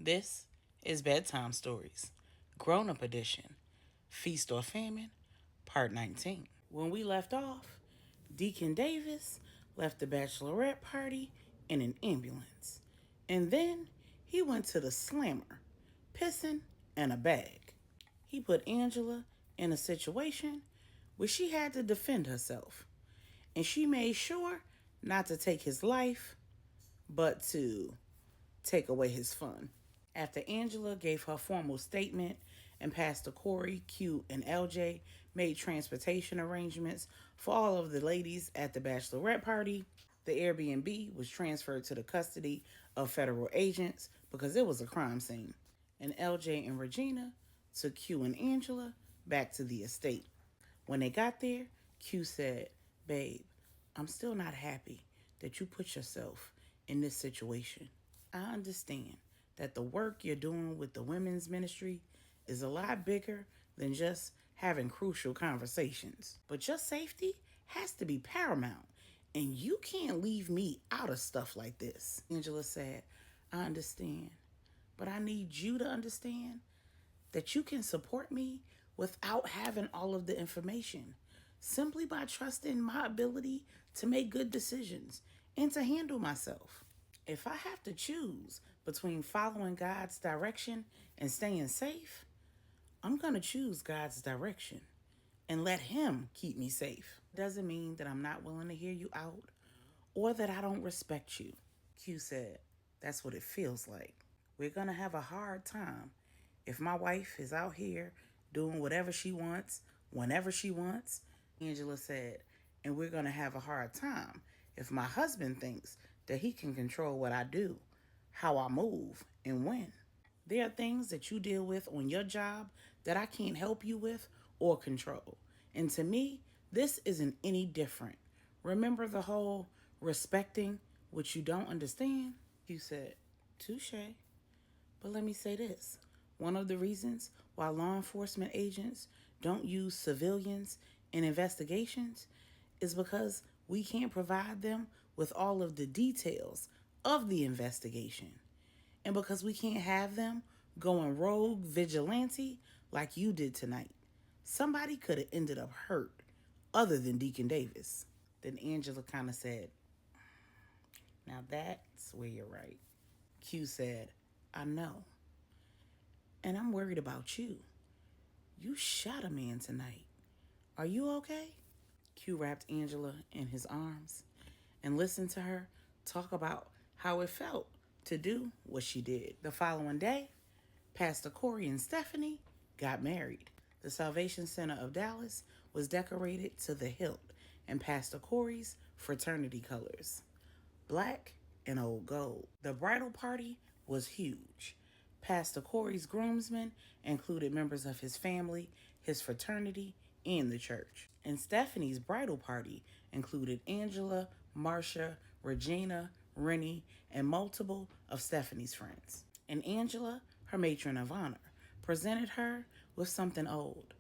This is Bedtime Stories, Grownup Edition, Feast or Famine, Part 19. When we left off, Deacon Davis left the bachelorette party in an ambulance, and then he went to the slammer, pissing in a bag. He put Angela in a situation where she had to defend herself, and she made sure not to take his life, but to take away his fun. After Angela gave her formal statement and Pastor Corey, Q, and LJ made transportation arrangements for all of the ladies at the bachelorette party, the Airbnb was transferred to the custody of federal agents because it was a crime scene. And LJ and Regina took Q and Angela back to the estate. When they got there, Q said, "Babe, I'm still not happy that you put yourself in this situation. I understand that the work you're doing with the women's ministry is a lot bigger than just having crucial conversations. But your safety has to be paramount, and you can't leave me out of stuff like this." Angela said, "I understand, but I need you to understand that you can support me without having all of the information, simply by trusting my ability to make good decisions and to handle myself. If I have to choose between following God's direction and staying safe, I'm going to choose God's direction and let Him keep me safe. Doesn't mean that I'm not willing to hear you out or that I don't respect you." Q said, "That's what it feels like. We're going to have a hard time if my wife is out here doing whatever she wants, whenever she wants." Angela said, "And we're going to have a hard time if my husband thinks that he can control what I do, how I move, and when. There are things that you deal with on your job that I can't help you with or control. And to me, this isn't any different. Remember the whole respecting what you don't understand?" You said, "Touche. But let me say this. One of the reasons why law enforcement agents don't use civilians in investigations is because we can't provide them with all of the details of the investigation. And because we can't have them going rogue vigilante like you did tonight. Somebody could have ended up hurt other than Deacon Davis." Then Angela kind of said, "Now that's where you're right." Q said, "I know. And I'm worried about you. You shot a man tonight. Are you okay?" Q wrapped Angela in his arms and listened to her talk about how it felt to do what she did. The following day, Pastor Corey and Stephanie got married. The Salvation Center of Dallas was decorated to the hilt in Pastor Corey's fraternity colors, black and old gold. The bridal party was huge. Pastor Corey's groomsmen included members of his family, his fraternity, and the church. And Stephanie's bridal party included Angela, Marcia, Regina, Rennie, and multiple of Stephanie's friends. And Angela, her matron of honor, presented her with something old,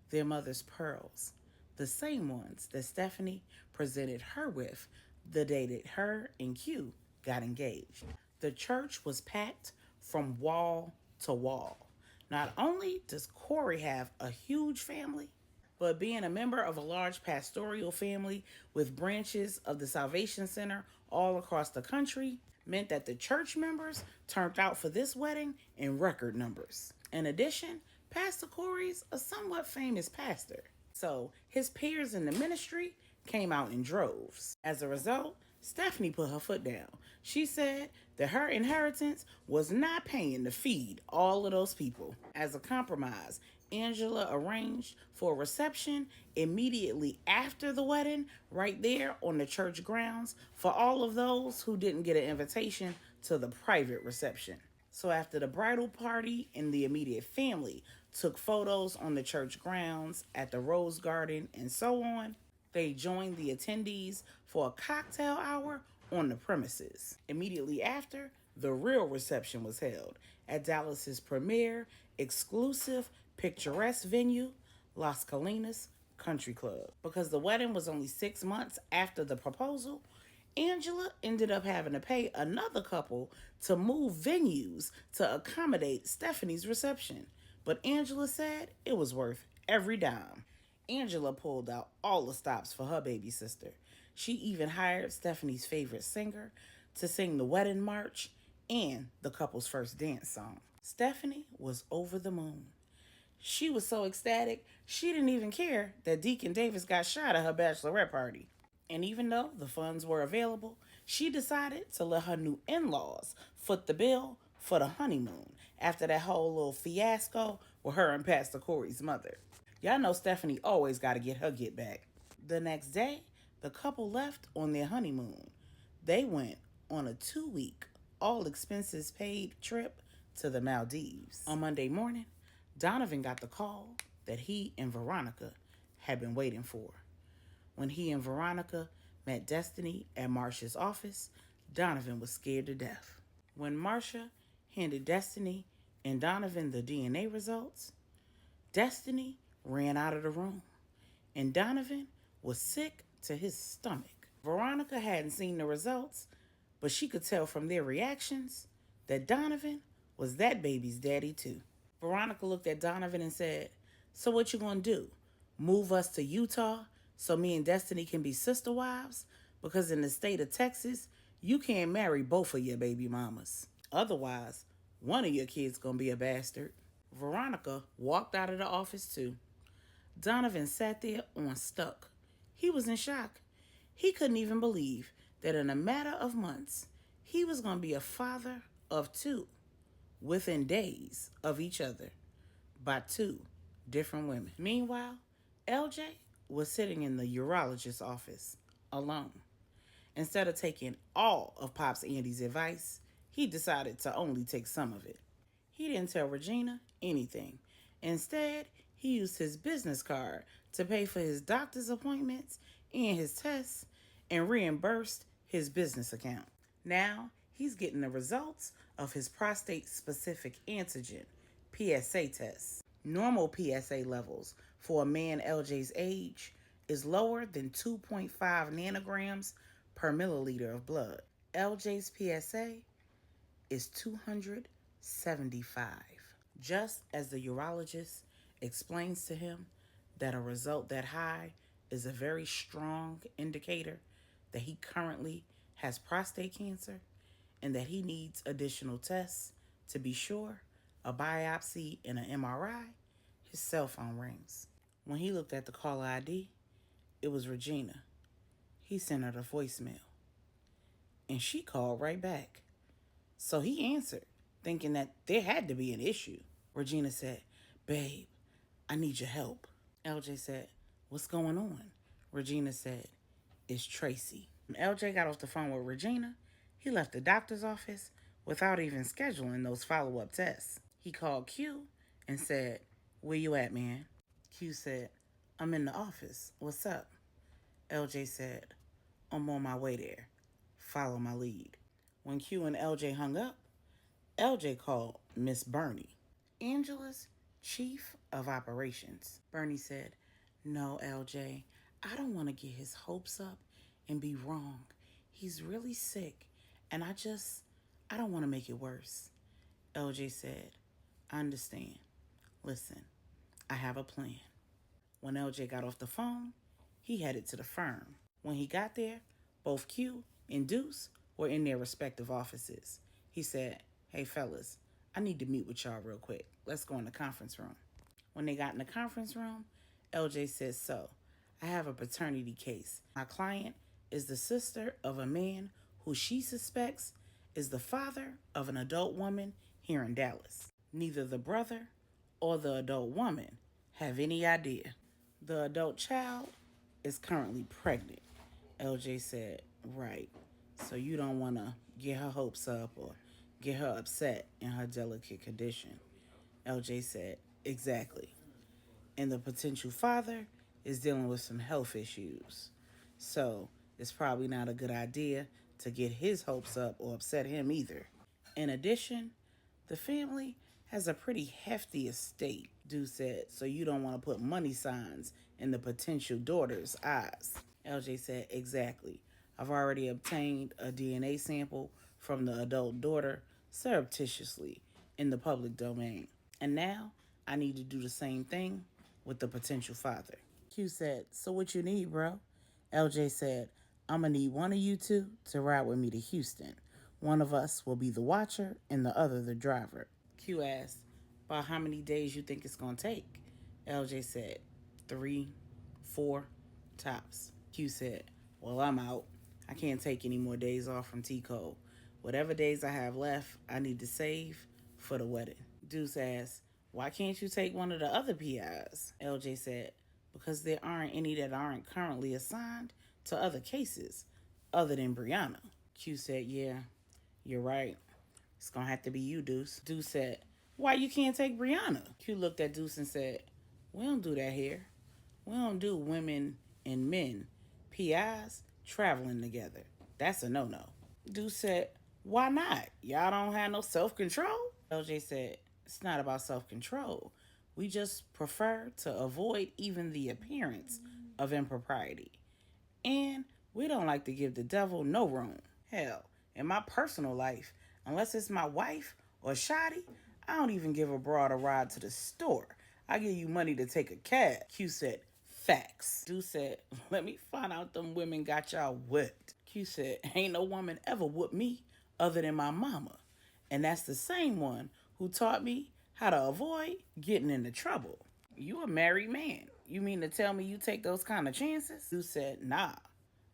their mother's pearls, the same ones that Stephanie presented her with the day that her and Q got engaged. The church was packed from wall to wall. Not only does Corey have a huge family, but being a member of a large pastoral family with branches of the Salvation Center all across the country meant that the church members turned out for this wedding in record numbers. In addition, Pastor Corey's a somewhat famous pastor, so his peers in the ministry came out in droves. As a result, Stephanie put her foot down. She said that her inheritance was not paying to feed all of those people. As a compromise, Angela arranged for a reception immediately after the wedding, right there on the church grounds, for all of those who didn't get an invitation to the private reception. So after the bridal party and the immediate family took photos on the church grounds, at the Rose Garden, and so on, they joined the attendees for a cocktail hour on the premises. Immediately after, the real reception was held at Dallas's premier, exclusive, picturesque venue, Las Colinas Country Club. Because the wedding was only 6 months after the proposal, Angela ended up having to pay another couple to move venues to accommodate Stephanie's reception, but Angela said it was worth every dime. Angela pulled out all the stops for her baby sister. She even hired Stephanie's favorite singer to sing the wedding march and the couple's first dance song. Stephanie was over the moon. She was so ecstatic, she didn't even care that Deacon Davis got shot at her bachelorette party. And even though the funds were available, she decided to let her new in laws foot the bill for the honeymoon after that whole little fiasco with her and Pastor Corey's mother. Y'all know Stephanie always got to get her get back. The next day, the couple left on their honeymoon. They went on a 2-week, all expenses paid trip to the Maldives. On Monday morning, Donovan got the call that he and Veronica had been waiting for. When he and Veronica met Destiny at Marcia's office, Donovan was scared to death. When Marcia handed Destiny and Donovan the DNA results, Destiny ran out of the room, and Donovan was sick to his stomach. Veronica hadn't seen the results, but she could tell from their reactions that Donovan was that baby's daddy too. Veronica looked at Donovan and said, "So what you gonna do? Move us to Utah so me and Destiny can be sister wives? Because in the state of Texas, you can't marry both of your baby mamas. Otherwise, one of your kids gonna be a bastard." Veronica walked out of the office too. Donovan sat there on stuck. He was in shock. He couldn't even believe that in a matter of months, he was going to be a father of 2 within days of each other by 2 different women. Meanwhile, LJ was sitting in the urologist's office alone. Instead of taking all of Pops Andy's advice, he decided to only take some of it. He didn't tell Regina anything. Instead, he used his business card to pay for his doctor's appointments and his tests and reimbursed his business account. Now, he's getting the results of his prostate-specific antigen, PSA tests. Normal PSA levels for a man LJ's age is lower than 2.5 nanograms per milliliter of blood. LJ's PSA is 275. Just as the urologist explains to him that a result that high is a very strong indicator that he currently has prostate cancer and that he needs additional tests to be sure, a biopsy and an MRI, his cell phone rings. When he looked at the caller ID, it was Regina. He sent her the voicemail, and she called right back. So he answered, thinking that there had to be an issue. Regina said, "Babe, I need your help." LJ said, "What's going on?" Regina said, "It's Tracy." When LJ got off the phone with Regina, he left the doctor's office without even scheduling those follow-up tests. He called Q and said, "Where you at, man?" Q said, "I'm in the office. What's up?" LJ said, "I'm on my way there. Follow my lead." When Q and LJ hung up, LJ called Miss Bernie, Angela's chief of operations. Bernie said, "No, LJ, I don't want to get his hopes up and be wrong. He's really sick, and I don't want to make it worse." LJ said, "I understand. Listen, I have a plan." When LJ got off the phone, he headed to the firm. When he got there, both Q and Deuce were in their respective offices. He said, "Hey, fellas, I need to meet with y'all real quick. Let's go in the conference room." When they got in the conference room, LJ said, "So, I have a paternity case. My client is the sister of a man who she suspects is the father of an adult woman here in Dallas. Neither the brother or the adult woman have any idea. The adult child is currently pregnant." LJ said, "Right. So you don't want to get her hopes up or get her upset in her delicate condition." LJ said, "Exactly. And the potential father is dealing with some health issues. So it's probably not a good idea to get his hopes up or upset him either. In addition, the family has a pretty hefty estate," Deuce said, "so you don't want to put money signs in the potential daughter's eyes." LJ said, "Exactly. I've already obtained a DNA sample from the adult daughter surreptitiously in the public domain. And now I need to do the same thing with the potential father. Q said, "So what you need, bro?" LJ said, "I'm gonna need one of you two to ride with me to Houston. One of us will be the watcher and the other the driver." Q asked, "About how many days you think it's gonna take?" LJ said, 3, 4, tops. Q said, "Well, I'm out. I can't take any more days off from T Code. Whatever days I have left, I need to save for the wedding." Deuce asked, "Why can't you take one of the other PIs?" LJ said, "Because there aren't any that aren't currently assigned to other cases other than Brianna." Q said, "Yeah, you're right. It's gonna have to be you, Deuce." Deuce said, "Why you can't take Brianna?" Q looked at Deuce and said, "We don't do that here. We don't do women and men, PIs, traveling together. That's a no-no." Deuce said, "Why not? Y'all don't have no self-control?" LJ said, "It's not about self-control. We just prefer to avoid even the appearance of impropriety. And we don't like to give the devil no room. Hell, in my personal life, unless it's my wife or Shotty, I don't even give a broad a ride to the store. I give you money to take a cab." Q said, "Facts." Deuce said, "Let me find out them women got y'all whipped." Q said, "Ain't no woman ever whooped me other than my mama. And that's the same one who taught me how to avoid getting into trouble." "You a married man. You mean to tell me you take those kind of chances?" Sue said, "Nah,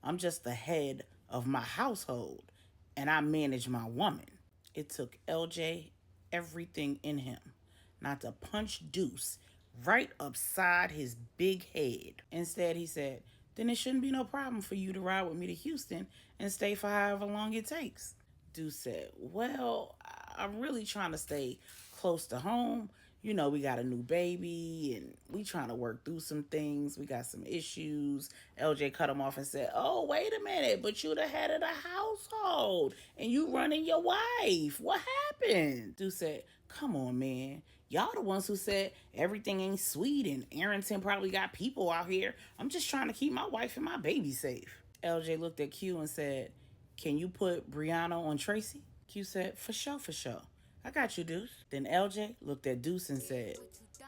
I'm just the head of my household and I manage my woman." It took LJ everything in him not to punch Deuce right upside his big head. Instead, he said, "Then it shouldn't be no problem for you to ride with me to Houston and stay for however long it takes." Deuce said, "Well, I'm really trying to stay close to home. You know, we got a new baby and we trying to work through some things. We got some issues." LJ cut him off and said, "Oh, wait a minute, but you the head of the household and you running your wife. What happened?" Deuce said, "Come on, man. Y'all the ones who said everything ain't sweet and Arrington probably got people out here. I'm just trying to keep my wife and my baby safe." LJ looked at Q and said, "Can you put Brianna on Tracy?" Q said, "For sure, for sure. I got you, Deuce." Then LJ looked at Deuce and said,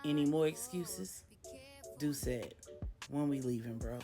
"Any more excuses?" Deuce said, "When we leaving, bro?"